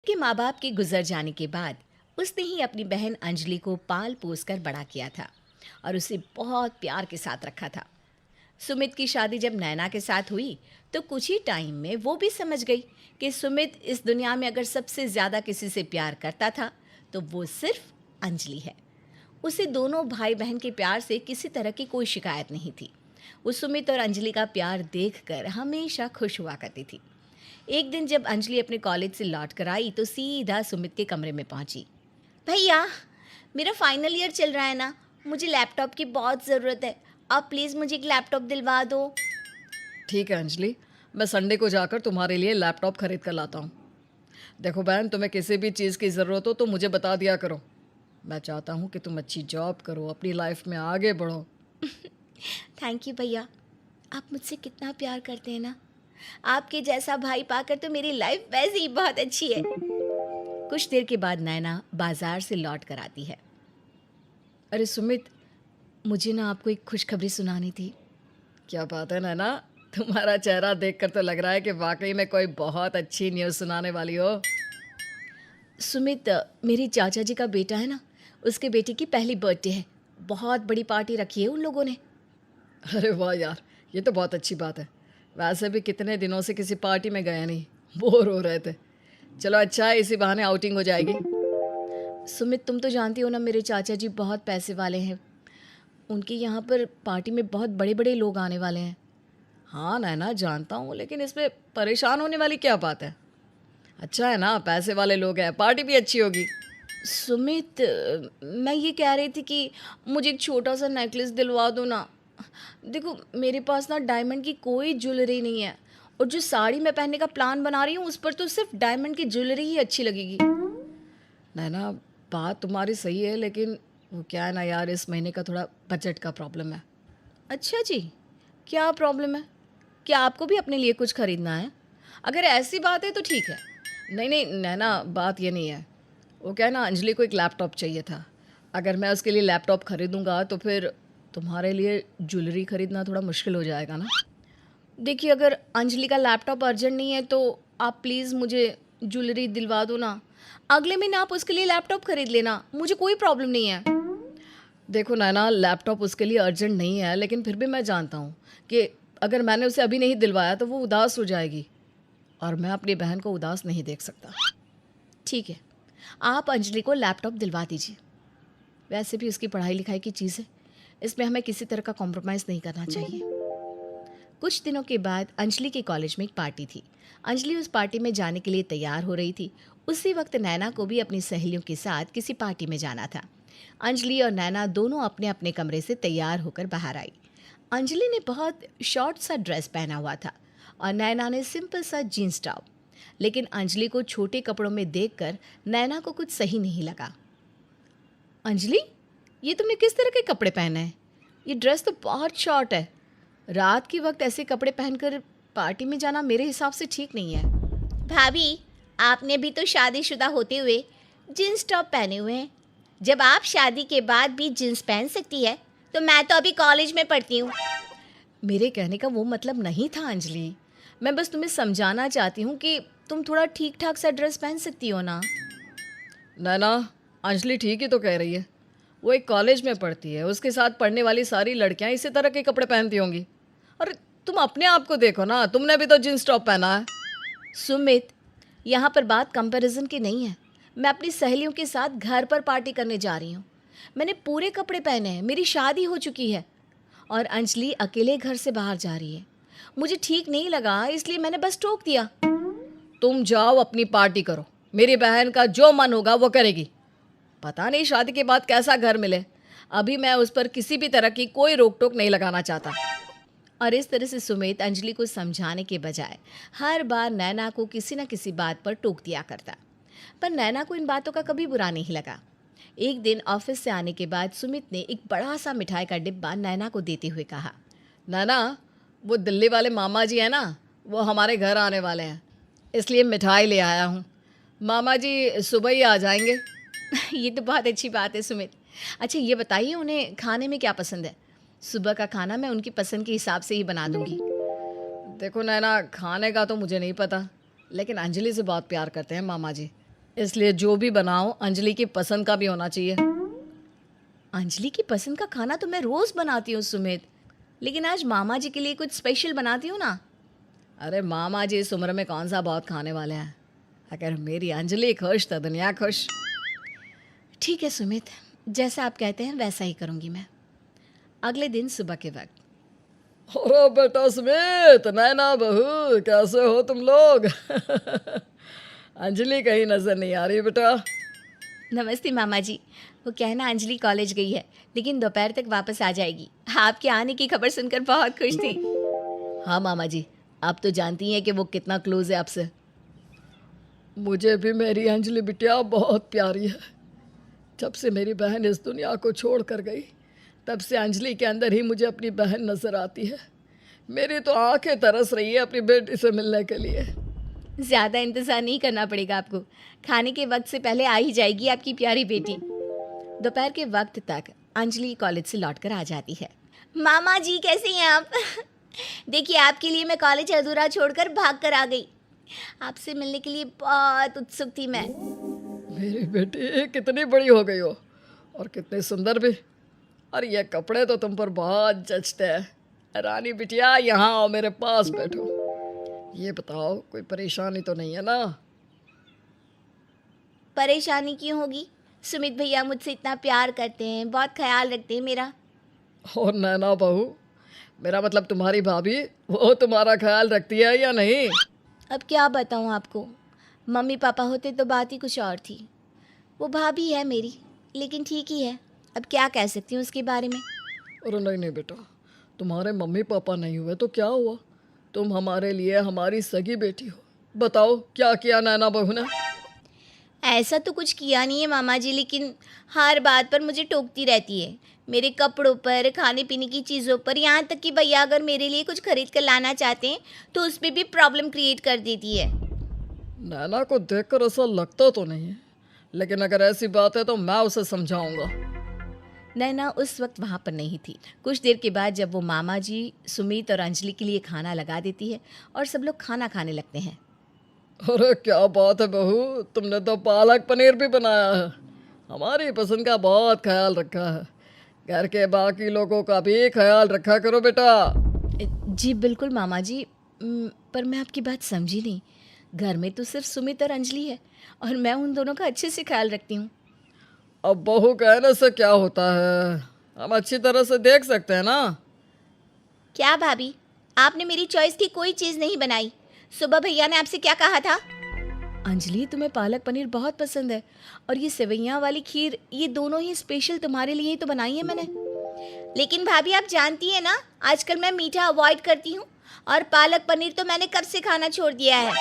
के माँ-बाप के गुज़र जाने के बाद उसने ही अपनी बहन अंजलि को पाल-पोस कर बड़ा किया था और उसे बहुत प्यार के साथ रखा था। सुमित की शादी जब नैना के साथ हुई, तो कुछ ही टाइम में वो भी समझ गई कि सुमित इस दुनिया में अगर सबसे ज़्यादा किसी से प्यार करता था, तो वो सिर्फ अंजलि है। उसे दोनों भाई-बहन के प्यार से किसी तरह की कोई शिकायत नहीं थी। वो सुमित और अंजलि का प्यार देखकर हमेशा खुश हुआ करती थी। एक दिन जब अंजलि अपने कॉलेज से लौट कर आई तो सीधा सुमित के कमरे में पहुंची। भैया, मेरा फाइनल ईयर चल रहा है ना, मुझे लैपटॉप की बहुत ज़रूरत है। आप प्लीज़ मुझे एक लैपटॉप दिलवा दो। ठीक है अंजलि, मैं संडे को जाकर तुम्हारे लिए लैपटॉप खरीद कर लाता हूँ। देखो बहन, तुम्हें किसी भी चीज़ की ज़रूरत हो तो मुझे बता दिया करो। मैं चाहता हूँ कि तुम अच्छी जॉब करो, अपनी लाइफ में आगे बढ़ो। थैंक यू भैया, आप मुझसे कितना प्यार करते हैं ना। आपके जैसा भाई पाकर तो मेरी लाइफ वैसे ही बहुत अच्छी है। कुछ देर के बाद नैना बाजार से लौट कर आती है। अरे सुमित, मुझे ना आपको एक खुशखबरी सुनानी थी। क्या बात है नैना, तुम्हारा चेहरा देखकर तो लग रहा है कि वाकई में कोई बहुत अच्छी न्यूज़ सुनाने वाली हो। सुमित, मेरी चाचा जी का बेटा है ना, उसके बेटे की पहली बर्थडे है। बहुत बड़ी पार्टी रखी है उन लोगों ने। अरे वाह यार, ये तो बहुत अच्छी बात है। वैसे भी कितने दिनों से किसी पार्टी में गए नहीं, बोर हो रहे थे। चलो अच्छा है, इसी बहाने आउटिंग हो जाएगी। सुमित, तुम तो जानती हो ना, मेरे चाचा जी बहुत पैसे वाले हैं। उनके यहाँ पर पार्टी में बहुत बड़े बड़े लोग आने वाले हैं। हाँ नैना, जानता हूँ, लेकिन इसमें परेशान होने वाली क्या बात है। अच्छा है ना, पैसे वाले लोग हैं, पार्टी भी अच्छी होगी। सुमित, मैं ये कह रही थी कि मुझे एक छोटा सा नेकलेस दिलवा दो ना। देखो, मेरे पास ना डायमंड की कोई ज्वेलरी नहीं है, और जो साड़ी मैं पहनने का प्लान बना रही हूँ उस पर तो सिर्फ डायमंड की ज्वेलरी ही अच्छी लगेगी। नैना, बात तुम्हारी सही है, लेकिन वो क्या है ना यार, इस महीने का थोड़ा बजट का प्रॉब्लम है। अच्छा जी, क्या प्रॉब्लम है? क्या आपको भी अपने लिए कुछ खरीदना है? अगर ऐसी बात है तो ठीक है। नहीं नहीं नैना, बात ये नहीं है। वो क्या है ना, अंजलि को एक लैपटॉप चाहिए था। अगर मैं उसके लिए लैपटॉप खरीदूंगा तो फिर तुम्हारे लिए ज्वेलरी खरीदना थोड़ा मुश्किल हो जाएगा ना। देखिए, अगर अंजलि का लैपटॉप अर्जेंट नहीं है तो आप प्लीज़ मुझे ज्वेलरी दिलवा दो ना। अगले महीने आप उसके लिए लैपटॉप खरीद लेना, मुझे कोई प्रॉब्लम नहीं है। देखो नैना, लैपटॉप उसके लिए अर्जेंट नहीं है, लेकिन फिर भी मैं जानता हूँ कि अगर मैंने उसे अभी नहीं दिलवाया तो वो उदास हो जाएगी, और मैं अपनी बहन को उदास नहीं देख सकता। ठीक है, आप अंजलि को लैपटॉप दिलवा दीजिए। वैसे भी उसकी पढ़ाई लिखाई की चीज़ है, इसमें हमें किसी तरह का कॉम्प्रोमाइज़ नहीं करना चाहिए। कुछ दिनों के बाद अंजलि के कॉलेज में एक पार्टी थी। अंजलि उस पार्टी में जाने के लिए तैयार हो रही थी। उसी वक्त नैना को भी अपनी सहेलियों के साथ किसी पार्टी में जाना था। अंजलि और नैना दोनों अपने अपने कमरे से तैयार होकर बाहर आई। अंजलि ने बहुत शॉर्ट सा ड्रेस पहना हुआ था और नैना ने सिंपल सा जीन्स टॉप। लेकिन अंजलि को छोटे कपड़ों में देखकर नैना को कुछ सही नहीं लगा। अंजलि, ये तुमने किस तरह के कपड़े पहने हैं? ये ड्रेस तो बहुत शॉर्ट है। रात के वक्त ऐसे कपड़े पहनकर पार्टी में जाना मेरे हिसाब से ठीक नहीं है। भाभी, आपने भी तो शादीशुदा होते हुए जीन्स टॉप पहने हुए हैं। जब आप शादी के बाद भी जीन्स पहन सकती है, तो मैं तो अभी कॉलेज में पढ़ती हूँ। मेरे कहने का वो मतलब नहीं था अंजलि। मैं बस तुम्हें समझाना चाहती हूँ कि तुम थोड़ा ठीक ठाक सा ड्रेस पहन सकती हो ना। नैना, अंजलि ठीक ही तो कह रही है। वो एक कॉलेज में पढ़ती है, उसके साथ पढ़ने वाली सारी लड़कियां इसी तरह के कपड़े पहनती होंगी। अरे तुम अपने आप को देखो ना, तुमने भी तो जींस टॉप पहना है। सुमित, यहाँ पर बात कंपैरिजन की नहीं है। मैं अपनी सहेलियों के साथ घर पर पार्टी करने जा रही हूँ। मैंने पूरे कपड़े पहने हैं, मेरी शादी हो चुकी है, और अंजलि अकेले घर से बाहर जा रही है। मुझे ठीक नहीं लगा, इसलिए मैंने बस टोक दिया। तुम जाओ अपनी पार्टी करो, मेरी बहन का जो मन होगा वो करेगी। पता नहीं शादी के बाद कैसा घर मिले। अभी मैं उस पर किसी भी तरह की कोई रोक टोक नहीं लगाना चाहता। और इस तरह से सुमित अंजलि को समझाने के बजाय हर बार नैना को किसी न किसी बात पर टोक दिया करता। पर नैना को इन बातों का कभी बुरा नहीं लगा। एक दिन ऑफिस से आने के बाद सुमित ने एक बड़ा सा मिठाई का डिब्बा नैना को देते हुए कहा। नैना, वो दिल्ली वाले मामा जी हैं ना, वो हमारे घर आने वाले हैं, इसलिए मिठाई ले आया हूँ। मामा जी सुबह ही आ जाएंगे। ये तो बहुत अच्छी बात है सुमित। अच्छा, ये बताइए उन्हें खाने में क्या पसंद है? सुबह का खाना मैं उनकी पसंद के हिसाब से ही बना दूंगी। देखो नैना, खाने का तो मुझे नहीं पता, लेकिन अंजलि से बहुत प्यार करते हैं मामा जी। इसलिए जो भी बनाओ अंजलि की पसंद का भी होना चाहिए। अंजलि की पसंद का खाना तो मैं रोज़ बनाती हूँ सुमित, लेकिन आज मामा जी के लिए कुछ स्पेशल बनाती हूँ ना। अरे मामा जी इस उम्र में कौन सा बहुत खाने वाले हैं। अगर मेरी अंजलि खुश तो दुनिया खुश। ठीक है सुमित, जैसा आप कहते हैं वैसा ही करूँगी मैं। अगले दिन सुबह के वक्त। अरे बेटा स्मित, नैना बहू, कैसे हो तुम लोग? अंजलि कहीं नजर नहीं आ रही बेटा। नमस्ते मामा जी। वो कहना अंजलि कॉलेज गई है, लेकिन दोपहर तक वापस आ जाएगी। आपके आने की खबर सुनकर बहुत खुश थी। हाँ मामा जी, आप तो जानती हैं कि वो कितना क्लोज है आपसे। मुझे भी मेरी अंजलि बिटिया बहुत प्यारी है। जब से मेरी बहन इस दुनिया को छोड़ कर गई, तब से अंजलि के अंदर ही मुझे अपनी बहन नज़र आती है। मेरी तो आंखें तरस रही है अपनी बेटी से मिलने के लिए। ज़्यादा इंतज़ार नहीं करना पड़ेगा आपको, खाने के वक्त से पहले आ ही जाएगी आपकी प्यारी बेटी। दोपहर के वक्त तक अंजलि कॉलेज से लौटकर आ जाती है। मामा जी कैसे हैं आप? देखिए आपके लिए मैं कॉलेज अधूरा छोड़कर भाग कर आ गई। आपसे मिलने के लिए बहुत उत्सुक थी मैं। मेरी बेटी कितनी बड़ी हो गई हो और कितनी सुंदर भी। और ये कपड़े तो तुम पर बहुत जचते हैं। रानी बिटिया यहाँ आओ, मेरे पास बैठो। ये बताओ कोई परेशानी तो नहीं है ना? परेशानी क्यों होगी? सुमित भैया मुझसे इतना प्यार करते हैं, बहुत ख्याल रखते हैं मेरा। और नैना बहू, मेरा मतलब तुम्हारी भाभी, वो तुम्हारा ख्याल रखती है या नहीं? अब क्या बताऊँ आपको, मम्मी पापा होते तो बात ही कुछ और थी। वो भाभी है मेरी, लेकिन ठीक ही है। अब क्या कह सकती हूँ उसके बारे में। अरे नहीं नहीं बेटा, तुम्हारे मम्मी पापा नहीं हुए तो क्या हुआ? तुम हमारे लिए हमारी सगी बेटी हो। बताओ क्या किया नैना बहू ने? ऐसा तो कुछ किया नहीं है मामा जी, लेकिन हर बात पर मुझे टोकती रहती है। मेरे कपड़ों पर, खाने पीने की चीज़ों पर, यहाँ तक कि भैया अगर मेरे लिए कुछ खरीद कर लाना चाहते हैं तो उस पर भी प्रॉब्लम क्रिएट कर देती है। नैना को देखकर ऐसा लगता तो नहीं है, लेकिन अगर ऐसी बात है तो मैं उसे समझाऊंगा। नैना उस वक्त वहाँ पर नहीं थी। कुछ देर के बाद जब वो मामा जी सुमित और अंजलि के लिए खाना लगा देती है और सब लोग खाना खाने लगते हैं। अरे क्या बात है बहू, तुमने तो पालक पनीर भी बनाया है। हमारी पसंद का बहुत ख्याल रखा है। घर के बाकी लोगों का भी ख्याल रखा करो बेटा। जी बिल्कुल मामा जी। पर मैं आपकी बात समझी नहीं। घर में तो सिर्फ सुमित और अंजलि है और मैं उन दोनों का अच्छे से ख्याल रखती हूँ। अब बहू कहने से क्या होता है, हम अच्छी तरह से देख सकते हैं ना। क्या भाभी, आपने मेरी चॉइस की कोई चीज़ नहीं बनाई। सुबह भैया ने आपसे क्या कहा था? अंजलि तुम्हें पालक पनीर बहुत पसंद है और ये सेवइयाँ वाली खीर, ये दोनों ही स्पेशल तुम्हारे लिए ही तो बनाई है मैंने। लेकिन भाभी आप जानती हैं ना, आजकल मैं मीठा अवॉइड करती हूँ और पालक पनीर तो मैंने कब से खाना छोड़ दिया है।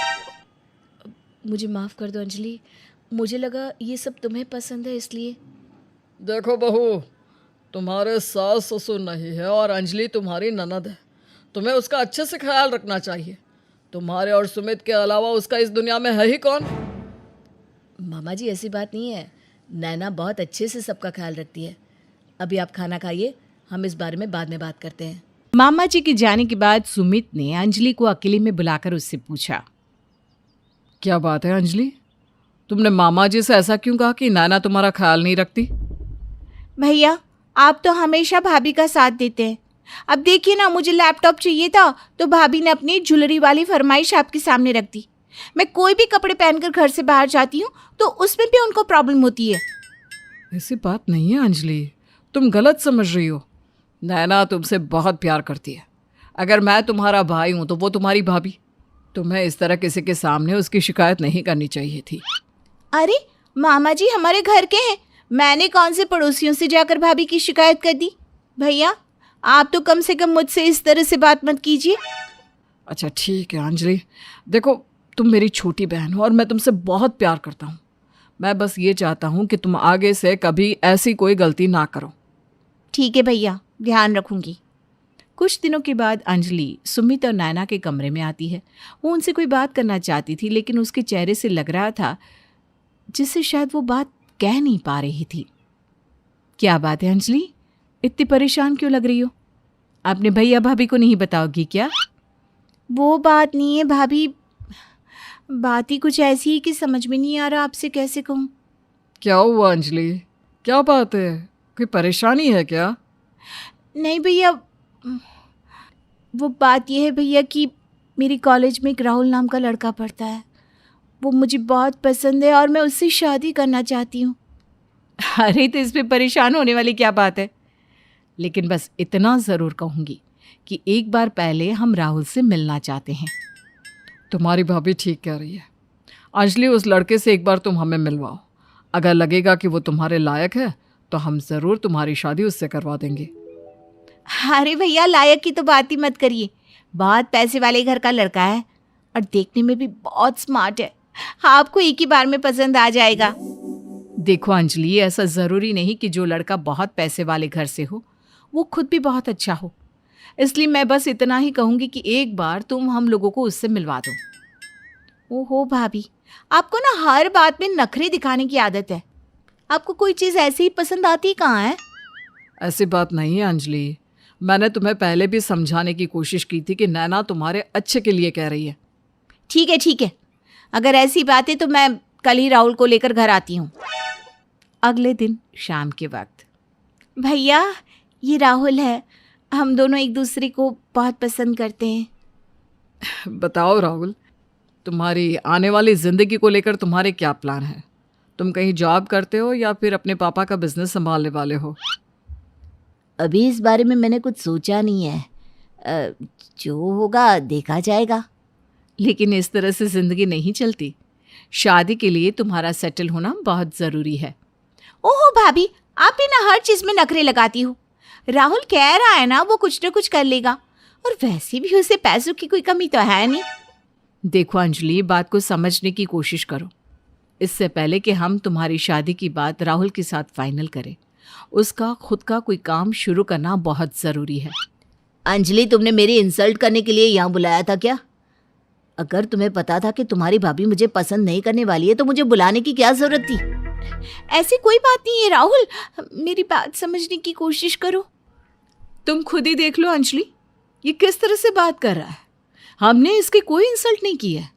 मुझे माफ़ कर दो अंजलि, मुझे लगा ये सब तुम्हें पसंद है इसलिए। देखो बहू, तुम्हारे सास ससुर नहीं है और अंजलि तुम्हारी ननद है। तुम्हें उसका अच्छे से ख्याल रखना चाहिए। तुम्हारे और सुमित के अलावा उसका इस दुनिया में है ही कौन? मामा जी ऐसी बात नहीं है, नैना बहुत अच्छे से सबका ख्याल रखती है। अभी आप खाना खाइए, हम इस बारे में बाद में बात करते हैं। मामा जी के जाने के बाद सुमित ने अंजलि को अकेले में बुलाकर उससे पूछा, क्या बात है अंजलि, तुमने मामा जी से ऐसा क्यों कहा कि नैना तुम्हारा ख्याल नहीं रखती? भैया आप तो हमेशा भाभी का साथ देते हैं। अब देखिए ना, मुझे लैपटॉप चाहिए था तो भाभी ने अपनी ज्वेलरी वाली फरमाइश आपके सामने रख दी। मैं कोई भी कपड़े पहनकर घर से बाहर जाती हूँ तो उसमें भी उनको प्रॉब्लम होती है। ऐसी बात नहीं है अंजलि, तुम गलत समझ रही हो। नैना तुमसे बहुत प्यार करती है। अगर मैं तुम्हारा भाई हूँ तो वो तुम्हारी भाभी। तुम्हें इस तरह किसी के सामने उसकी शिकायत नहीं करनी चाहिए थी। अरे मामा जी हमारे घर के हैं, मैंने कौन से पड़ोसियों से जाकर भाभी की शिकायत कर दी। भैया आप तो कम से कम मुझसे इस तरह से बात मत कीजिए। अच्छा ठीक है अंजलि, देखो तुम मेरी छोटी बहन हो और मैं तुमसे बहुत प्यार करता हूँ। मैं बस ये चाहता हूँ कि तुम आगे से कभी ऐसी कोई गलती ना करो। ठीक है भैया, ध्यान रखूंगी। कुछ दिनों के बाद अंजलि सुमित और नैना के कमरे में आती है। वो उनसे कोई बात करना चाहती थी, लेकिन उसके चेहरे से लग रहा था जिससे शायद वो बात कह नहीं पा रही थी। क्या बात है अंजलि, इतनी परेशान क्यों लग रही हो? आपने भैया भाभी को नहीं बताओगी क्या? वो बात नहीं है भाभी, बात ही कुछ ऐसी है कि समझ में नहीं आ रहा आपसे कैसे कहूँ। क्या हुआ अंजलि? क्या बात है? कोई परेशानी है क्या? नहीं भैया, वो बात यह है भैया कि मेरी कॉलेज में एक राहुल नाम का लड़का पढ़ता है। वो मुझे बहुत पसंद है और मैं उससे शादी करना चाहती हूँ। अरे तो इसमें परेशान होने वाली क्या बात है। लेकिन बस इतना ज़रूर कहूँगी कि एक बार पहले हम राहुल से मिलना चाहते हैं। तुम्हारी भाभी ठीक कह रही है अंजलि, उस लड़के से एक बार तुम हमें मिलवाओ। अगर लगेगा कि वो तुम्हारे लायक है तो हम ज़रूर तुम्हारी शादी उससे करवा देंगे। अरे भैया, लायक की तो बात ही मत करिए। बहुत पैसे वाले घर का लड़का है और देखने में भी बहुत स्मार्ट है। आपको एक ही बार में पसंद आ जाएगा। देखो अंजलि, ऐसा ज़रूरी नहीं कि जो लड़का बहुत पैसे वाले घर से हो वो खुद भी बहुत अच्छा हो। इसलिए मैं बस इतना ही कहूँगी कि एक बार तुम हम लोगों को उससे मिलवा दो। ओहो भाभी, आपको ना हर बात में नखरे दिखाने की आदत है। आपको कोई चीज़ ऐसे ही पसंद आती कहाँ है? ऐसी बात नहीं है अंजलि, मैंने तुम्हें पहले भी समझाने की कोशिश की थी कि नैना तुम्हारे अच्छे के लिए कह रही है। ठीक है, अगर ऐसी बात है तो मैं कल ही राहुल को लेकर घर आती हूँ। अगले दिन शाम के वक्त, भैया ये राहुल है, हम दोनों एक दूसरे को बहुत पसंद करते हैं। बताओ राहुल, तुम्हारी आने वाली ज़िंदगी को लेकर तुम्हारे क्या प्लान हैं? तुम कहीं जॉब करते हो या फिर अपने पापा का बिजनेस संभालने वाले हो? अभी इस बारे में मैंने कुछ सोचा नहीं है। जो होगा देखा जाएगा। लेकिन इस तरह से ज़िंदगी नहीं चलती। शादी के लिए तुम्हारा सेटल होना बहुत ज़रूरी है। ओहो भाभी, आप भी ना हर चीज़ में नखरे लगाती हो। राहुल कह रहा है ना वो कुछ ना कुछ कर लेगा, और वैसे भी उसे पैसों की कोई कमी तो है नहीं। देखो अंजलि, बात को समझने की कोशिश करो। इससे पहले कि हम तुम्हारी शादी की बात राहुल के साथ फाइनल करें, उसका खुद का कोई काम शुरू करना बहुत ज़रूरी है। अंजलि, तुमने मेरी इंसल्ट करने के लिए यहाँ बुलाया था क्या? अगर तुम्हें पता था कि तुम्हारी भाभी मुझे पसंद नहीं करने वाली है तो मुझे बुलाने की क्या ज़रूरत थी? ऐसी कोई बात नहीं है राहुल, मेरी बात समझने की कोशिश करो। तुम खुद ही देख लो अंजलि, ये किस तरह से बात कर रहा है। हमने इसकी कोई इंसल्ट नहीं की है।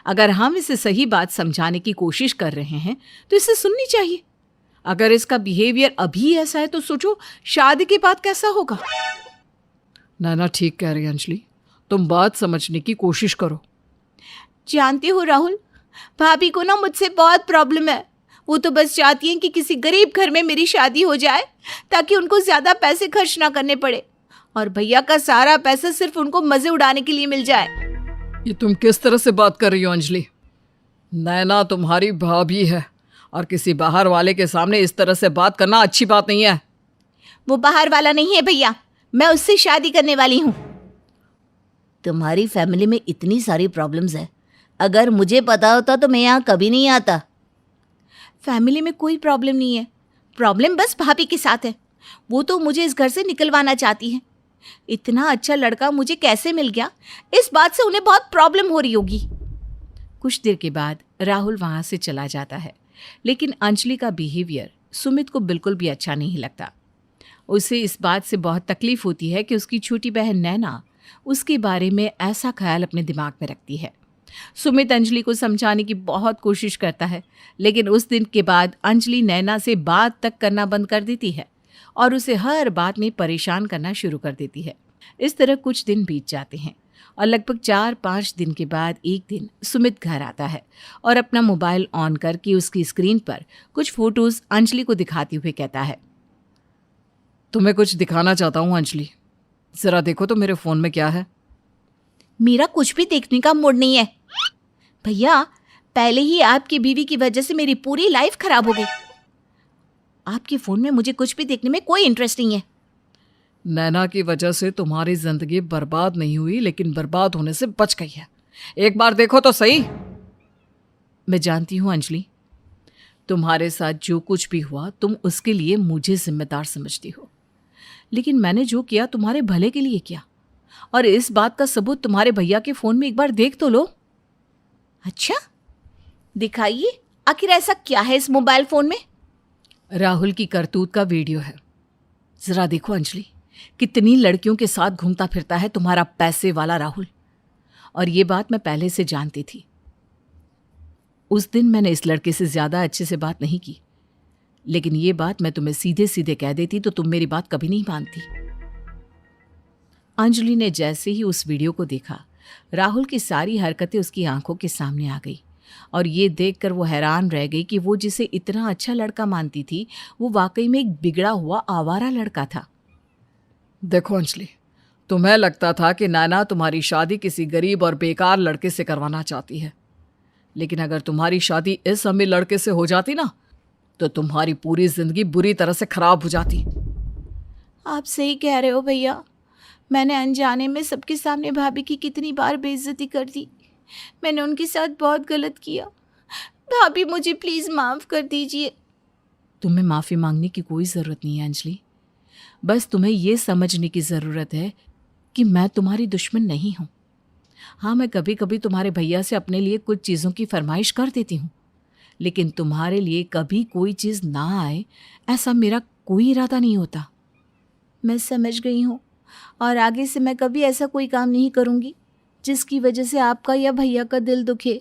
अगर हम इसे सही बात समझाने की कोशिश कर रहे हैं तो इसे सुननी चाहिए। अगर इसका बिहेवियर अभी ऐसा है तो सोचो शादी के बाद कैसा होगा। नैना ठीक कह रही है अंजलि, तुम बात समझने की कोशिश करो। जानते हो राहुल, भाभी को ना मुझसे बहुत प्रॉब्लम है। वो तो बस चाहती हैं कि किसी गरीब घर में मेरी शादी हो जाए ताकि उनको ज़्यादा पैसे खर्च ना करने पड़े, और भैया का सारा पैसा सिर्फ उनको मज़े उड़ाने के लिए मिल जाए। ये तुम किस तरह से बात कर रही हो अंजलि? नैना तुम्हारी भाभी है और किसी बाहर वाले के सामने इस तरह से बात करना अच्छी बात नहीं है। वो बाहर वाला नहीं है भैया, मैं उससे शादी करने वाली हूँ। तुम्हारी फैमिली में इतनी सारी प्रॉब्लम्स है, अगर मुझे पता होता तो मैं यहाँ कभी नहीं आता। फैमिली में कोई प्रॉब्लम नहीं है, प्रॉब्लम बस भाभी के साथ है। वो तो मुझे इस घर से निकलवाना चाहती है। इतना अच्छा लड़का मुझे कैसे मिल गया, इस बात से उन्हें बहुत प्रॉब्लम हो रही होगी। कुछ देर के बाद राहुल वहाँ से चला जाता है, लेकिन अंजलि का बिहेवियर सुमित को बिल्कुल भी अच्छा नहीं लगता। उसे इस बात से बहुत तकलीफ होती है कि उसकी छोटी बहन नैना उसके बारे में ऐसा ख्याल अपने दिमाग में रखती है। सुमित अंजलि को समझाने की बहुत कोशिश करता है, लेकिन उस दिन के बाद अंजलि नैना से बात तक करना बंद कर देती है और उसे हर बात में परेशान करना शुरू कर देती है। इस तरह कुछ दिन बीत जाते हैं और लगभग 4-5 दिन के बाद एक दिन सुमित घर आता है और अपना मोबाइल ऑन करके उसकी स्क्रीन पर कुछ फोटोज अंजलि को दिखाते हुए कहता है, तुम्हें कुछ दिखाना चाहता हूँ अंजलि, ज़रा देखो तो मेरे फ़ोन में क्या है। मेरा कुछ भी देखने का मूड नहीं है भैया। पहले ही आपकी बीवी की वजह से मेरी पूरी लाइफ खराब हो गई। आपके फ़ोन में मुझे कुछ भी देखने में कोई इंटरेस्ट नहीं है। नैना की वजह से तुम्हारी ज़िंदगी बर्बाद नहीं हुई, लेकिन बर्बाद होने से बच गई है। एक बार देखो तो सही। मैं जानती हूँ अंजलि, तुम्हारे साथ जो कुछ भी हुआ तुम उसके लिए मुझे जिम्मेदार समझती हो, लेकिन मैंने जो किया तुम्हारे भले के लिए किया, और इस बात का सबूत तुम्हारे भैया के फ़ोन में एक बार देख तो लो। अच्छा, दिखाइए, आखिर ऐसा क्या है इस मोबाइल फ़ोन में? राहुल की करतूत का वीडियो है। ज़रा देखो अंजलि, कितनी लड़कियों के साथ घूमता फिरता है तुम्हारा पैसे वाला राहुल, और ये बात मैं पहले से जानती थी। उस दिन मैंने इस लड़के से ज़्यादा अच्छे से बात नहीं की, लेकिन ये बात मैं तुम्हें सीधे सीधे कह देती तो तुम मेरी बात कभी नहीं मानती। अंजलि ने जैसे ही उस वीडियो को देखा, राहुल की सारी हरकतें उसकी आंखों के सामने आ गई और ये देखकर वो हैरान रह गई कि वो जिसे इतना अच्छा लड़का मानती थी वो वाकई में एक बिगड़ा हुआ आवारा लड़का था। देखो अंजलि, तुम्हें लगता था कि नैना तुम्हारी शादी किसी गरीब और बेकार लड़के से करवाना चाहती है, लेकिन अगर तुम्हारी शादी इस अमीर लड़के से हो जाती ना तो तुम्हारी पूरी जिंदगी बुरी तरह से खराब हो जाती। आप सही कह रहे हो भैया, मैंने अनजाने में सबके सामने भाभी की कितनी बार बेइज्जती कर दी। मैंने उनके साथ बहुत गलत किया। भाभी मुझे प्लीज़ माफ़ कर दीजिए। तुम्हें माफ़ी मांगने की कोई ज़रूरत नहीं है अंजलि, बस तुम्हें ये समझने की ज़रूरत है कि मैं तुम्हारी दुश्मन नहीं हूँ। हाँ, मैं कभी कभी तुम्हारे भैया से अपने लिए कुछ चीज़ों की फरमाइश कर देती हूँ, लेकिन तुम्हारे लिए कभी कोई चीज़ ना आए ऐसा मेरा कोई इरादा नहीं होता। मैं समझ गई हूँ और आगे से मैं कभी ऐसा कोई काम नहीं करूँगी जिसकी वजह से आपका या भैया का दिल दुखे।